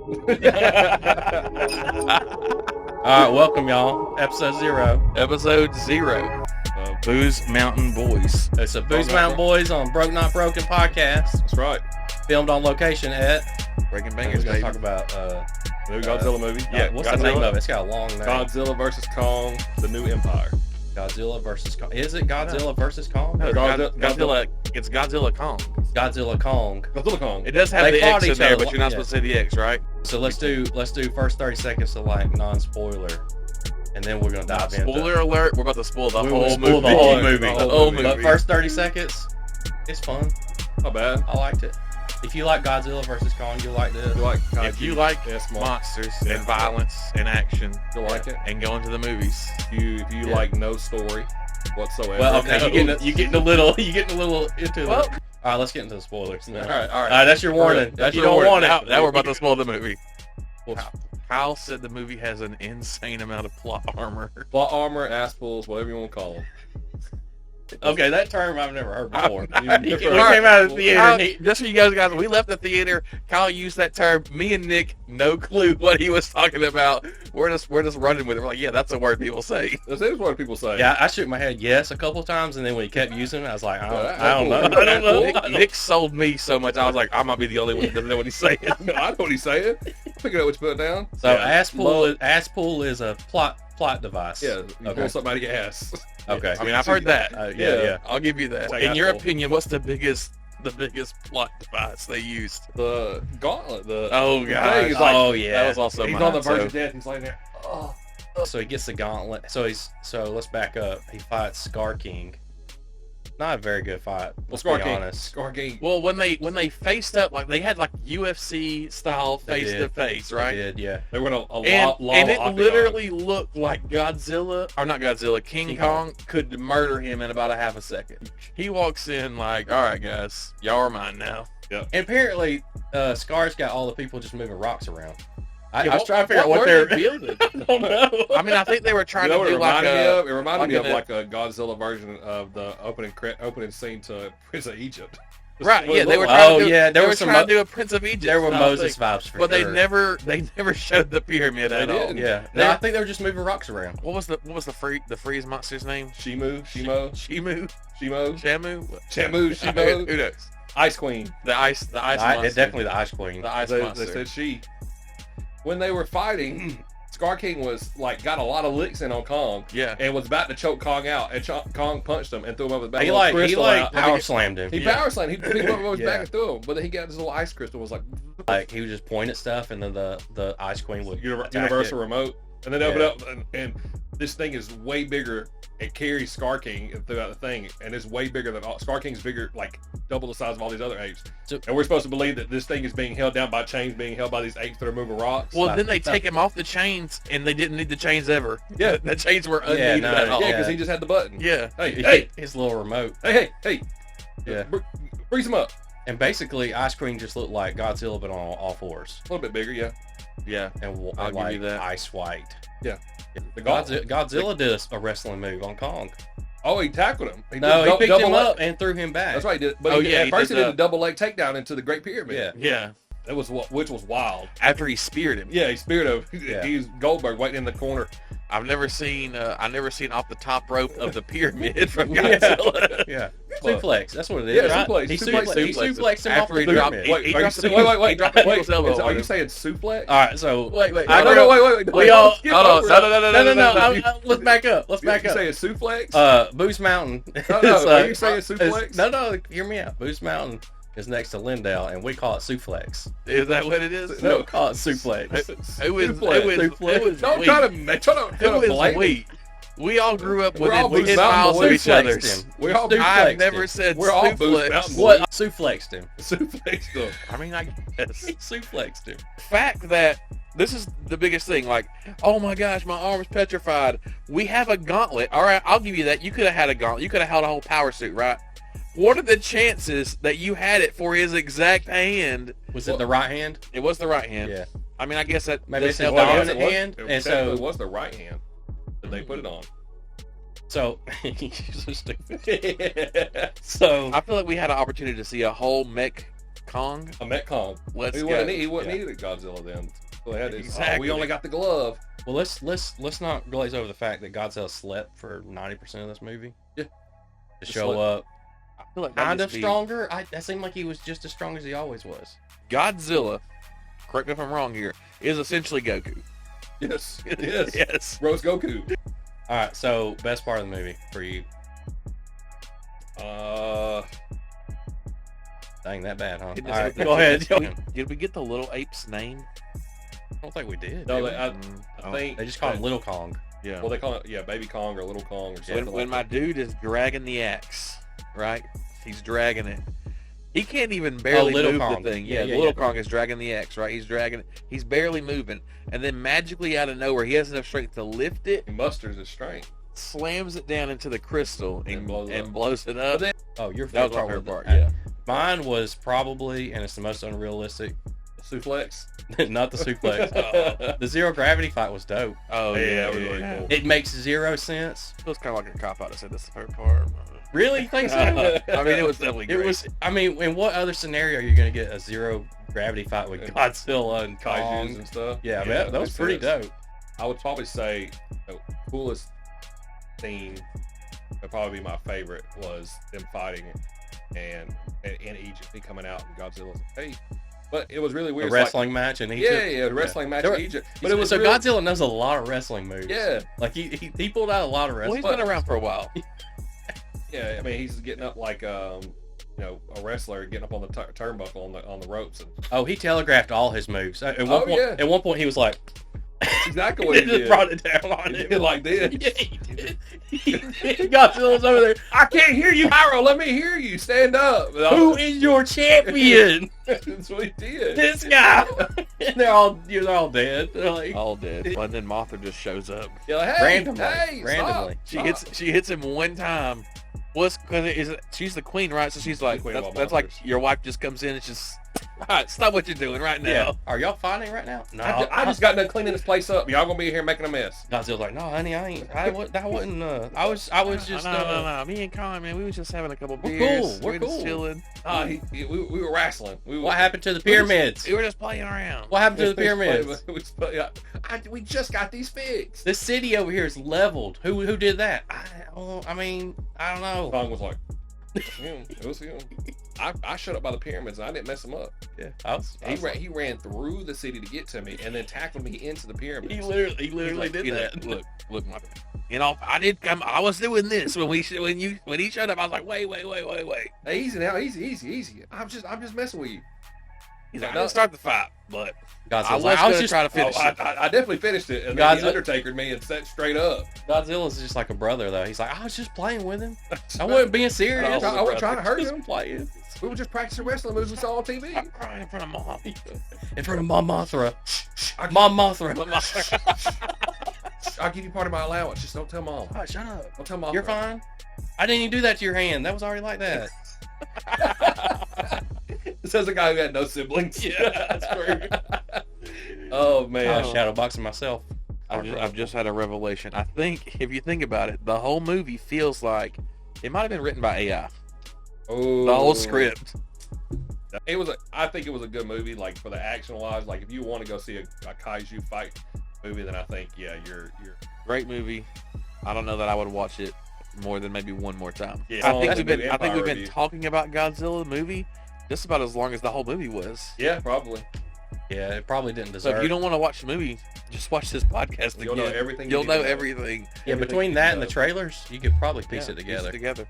All right, welcome y'all. Episode 0. Episode 0. Booze Mountain Boys. It's a Booze Mountain Boys on Broke Not Broken podcast. That's right. Filmed on location at. Breaking We're Bangers, going to baby. talk about. New Godzilla movie. Yeah, What's Godzilla, the name of it? It's got a long name. Godzilla versus Kong, the New Empire. Godzilla versus Kong. Is it Godzilla versus Kong? No, Godzilla. It's Godzilla Kong. Godzilla Kong. Godzilla Kong. It does have They the fought X in each there, other, but you're not yeah. supposed to say the X, right? So let's do first 30 seconds of like non-spoiler, and then we're gonna dive into. Spoiler alert, we're about to spoil the We whole will movie. spoil the whole movie. The whole movie. But first 30 seconds, it's fun. Not bad. I liked it. If you like Godzilla versus Kong, you'll like this. You like If you like smart. monsters and violence and action You like it. and going to the movies, If you Yeah. like no story whatsoever. Well, okay, No. you getting a little into Well- it. All right, let's get into the spoilers. All right. That's your warning. That's you your don't warning. want it. now we're about to spoil the movie. Well, Kyle said the movie has an insane amount of plot armor. Plot armor, ass pulls, whatever you want to call them. okay, that term I've never heard before. I've He never came heard out of the theater. Kyle, And he, just for you guys, we left the theater. Kyle used that term. Me and Nick, no clue what he was talking about. We're just running with it. We're like, yeah, that's a word people say. That is what people say. yeah, I shook my head yes a couple times, and then when he kept using it, I was like, I don't Yeah, know. I don't know. Nick sold me so much. I was like, I might be the only one that doesn't know what he's saying. I know what he's saying. Figure out what you put down. So Yeah. ass pull is a plot device. Yeah, you Okay. pull something out of your ass. Okay. I mean, I've heard that. Yeah. I'll give you that. Like In your asshole. opinion, what's the biggest plot device they used? The gauntlet. Oh the god. thing is like, Oh yeah. That was also he's mine. on the verge so- of death. He's laying there. Oh. So he gets the gauntlet. So let's back up. He fights Scar King. Not a very good fight. Let's Scar be King. honest. Scar King. Well, when they faced up, like they had like UFC style They face did. to face, He right? did, yeah. They went a And it octagon. literally looked like Godzilla, or not Godzilla, King King Kong could murder him in about a half a second. He walks in like, all right, guys, y'all are mine now. And apparently, Scar's got all the people just moving rocks around. I Yeah, was trying to figure out what were they're. they building? I don't know. I mean, I think they were You trying know to what it do like reminded me a. of? It reminded me of an- like a Godzilla version of the opening scene to Prince of Egypt. Right, yeah, they were like. trying to do, there they were were some trying Mo- to do a Prince of Egypt. There were style Moses thing, vibes for but sure. they never showed the pyramid at They all. didn't. Yeah. They- No, I think they were just moving rocks around. What was the freeze monster's name? Shimo. Shamu, Shimo. Who knows? Ice Queen. The ice monster. It's definitely the Ice Queen. the ice They monster. said she. When they were fighting, Scar King was like got a lot of licks in on Kong. Yeah. And was about to choke Kong out, and Kong punched him and threw him over the back. He A little like crystal out. power slammed him. He Yeah. power slammed. He picked him up over his Yeah. back and threw him. But then he got this little ice crystal. Was like Like he would just point at stuff, and then the Ice Queen would attack universal it. remote. And then they open up, and this thing is way bigger. It carries Scar King throughout the thing, and it's way bigger than all. Scar King's bigger, like double the size of all these other apes. So- And we're supposed to believe that this thing is being held down by chains, being held by these apes that are moving rocks. Well, then they take him off the chains, and they didn't need the chains ever. Yeah. The chains were Yeah, unneeded no, at all. Yeah, because he just had the button. Yeah. Hey, His little remote. hey. Yeah. Freeze him up. And basically, Ice Queen just looked like Godzilla, but on all fours, A little bit bigger, yeah. Yeah. and I'll give like you that. ice white. The Godzilla did a wrestling move on Kong. Oh, he tackled him. He No, did he picked double him leg. up and threw him back. That's right, he did. But Oh, he yeah, at he first did he did the- a double leg takedown into the Great Pyramid. Yeah. Yeah. That was which was wild. After he speared him. Yeah, he speared him. Yeah. He's Goldberg waiting in the corner. I've never seen off the top rope of the pyramid from Godzilla. Yeah, Well, suplex. That's what it is. yeah, right? suplex. He Suplex. suplexed him After off the he dropped- pyramid. he- Wait, are you dropped the- wait. he dropped the people's elbow Are on you him. saying suplex? All right, so Wait. Wait. We all- Skip hold on. over No, it. no. Let's back up. Let's back You up. saying suplex? Boost Mountain. No, are you saying suplex? No, hear me out. Boost Mountain is next to Lindale, and we call it suplex. Is that what it is? No, we call it suplex. It was Suplex. Don't weak. try to It was blame. weak. We all grew up We're all within Boost 10 miles Mountain of boys. each other's. Suplexed him. We're all Suplexed I've him. never said We're all Boost suplex. Mountain boys. What? Suplexed him. suplex stuff. I mean, I guess. He suplexed him. Fact that this is the biggest thing. Like, oh my gosh, my arm's petrified. We have a gauntlet. All right, I'll give you that. You could have had a gauntlet. You could have held a whole power suit, right? What are the chances that you had it for his exact hand? Was it the right hand? It was the right hand. Yeah. I mean, I guess that Maybe it's his helped out. dominant hand, and so it was the right hand that they put it on. So, you're so stupid. So, I feel like we had an opportunity to see a whole mech Kong. I met Kong. Let's He go. wouldn't Yeah. needed a Godzilla then. So they had this, Exactly. we only got the glove. Well, let's not glaze over the fact that Godzilla slept for 90% of this movie. Yeah. To Just show slept. up I feel like that'd kind of just be- stronger. That seemed like he was just as strong as he always was. Godzilla, correct me if I'm wrong here, is essentially Goku. Yes. Yes. Yes. Rose Goku. All right, so best part of the movie for you? Dang, that bad, huh? Did All right, we- go ahead. Did we get the little ape's name? I don't think we did. No, did they, we? I think They just call him Little Kong. Yeah. Well, they call it Baby Kong or Little Kong or something. When my dude is dragging the axe, right? He's dragging it. He can't even barely Little move Kong. the thing. Yeah, Yeah, yeah, Little yeah. Kong is dragging the axe, right? He's dragging it. He's barely moving. And then magically out of nowhere, he has enough strength to lift it, he musters his strength. slams it down into the crystal, And blows it up. blows it up. But then- Oh, your That was my favorite favorite part, was- yeah. Mine was probably, and it's the most unrealistic, Suplex. not the suplex. The zero gravity fight was dope. Oh, Yeah, yeah. it was really cool. It makes zero sense. It was kind of like a cop out to say that's the favorite part. Really? You think so? I mean, it was definitely It great. was. I mean, in what other scenario are you going to get a zero gravity fight with Godzilla and Kaijus Kong? and stuff. Yeah, man, that was makes pretty sense. dope. I would probably say the coolest scene would probably be my favorite was them fighting and in Egypt, me coming out and Godzilla's like, hey. But it was really The weird. It's like- wrestling match in Egypt. yeah, the wrestling match There in were- Egypt. But it was so real- Godzilla knows a lot of wrestling moves. Yeah, like he pulled out a lot of well, wrestling. he's been around for a while. yeah. I mean, he's getting up like a wrestler getting up on the turnbuckle on the ropes. And Oh, he telegraphed all his moves. At one Oh, point, yeah. At one point, he was like, that's exactly what he he just did. brought it down on He him. did like this. Yeah, he did. Godzilla's over there. I can't hear you, Pyro. Let me hear you. Stand up. And Who is your champion? That's what he did. This guy. And they're all dead. They're like, All dead. And then Mothra just shows up. You're like, hey, randomly. hey, randomly. She hits him one time. What's because she's the queen, right? So she's like, queen of all that's like monsters. your wife just comes in and just, all right, stop what you're doing right now. Yeah. Are y'all fighting right now? No. I just got done cleaning this place up. Y'all gonna be here making a mess. Godzilla's like, no, honey, I ain't. I wasn't. I was just. No. Me and Colin, man, we was just having a couple We're beers. cool. We're We were just cool. chilling. We were wrestling. What happened to the pyramids? We were just playing around. What happened to the pyramids? We just got these fixed. This city over here is leveled. Who did that? I mean, I don't know. Kong was like, him. It was him. I showed up by the pyramids and I didn't mess him up. Yeah, He ran through the city to get to me and then tackled me into the pyramids. He literally did that. Look, Mothra. You know, I was doing this when he showed up. I was like, wait. Hey, easy now, easy. I'm just messing with you. He's like, No. I didn't start the fight, but Godzilla's I was just trying to finish it. I definitely finished it, and then he Godzilla- Undertakered me and set straight up. Godzilla's just like a brother though. He's like, I was just playing with him. I wasn't being serious. I wasn't trying to hurt Just him. playing We were just practicing wrestling moves we saw on TV. I'm crying in front of Mom. in front of Mom Mothra. Mom Mothra. I'll give you part of my allowance. Just don't tell Mom. Oh, shut up. Don't tell Mom. You're fine. I didn't even do that to your hand. That was already like that. Says a guy who had no siblings. Yeah, that's true. Oh I man. was shadowboxing myself. I've just had a revelation. I think if you think about it, the whole movie feels like it might have been written by AI. Oh. The whole script. I think it was a good movie, like for the action wise. Like if you want to go see a kaiju fight movie, then I think you're Great movie. I don't know that I would watch it more than maybe one more time. Yeah. I think That's we've a been good I think we've Empire been review. talking about Godzilla the movie just about as long as the whole movie was. yeah, probably. Yeah, it probably didn't So deserve. if you don't want to watch the movie, just watch this podcast You'll know again. everything. You'll you know need to everything. yeah, everything between you that and the know. trailers, you could probably piece Yeah, it together.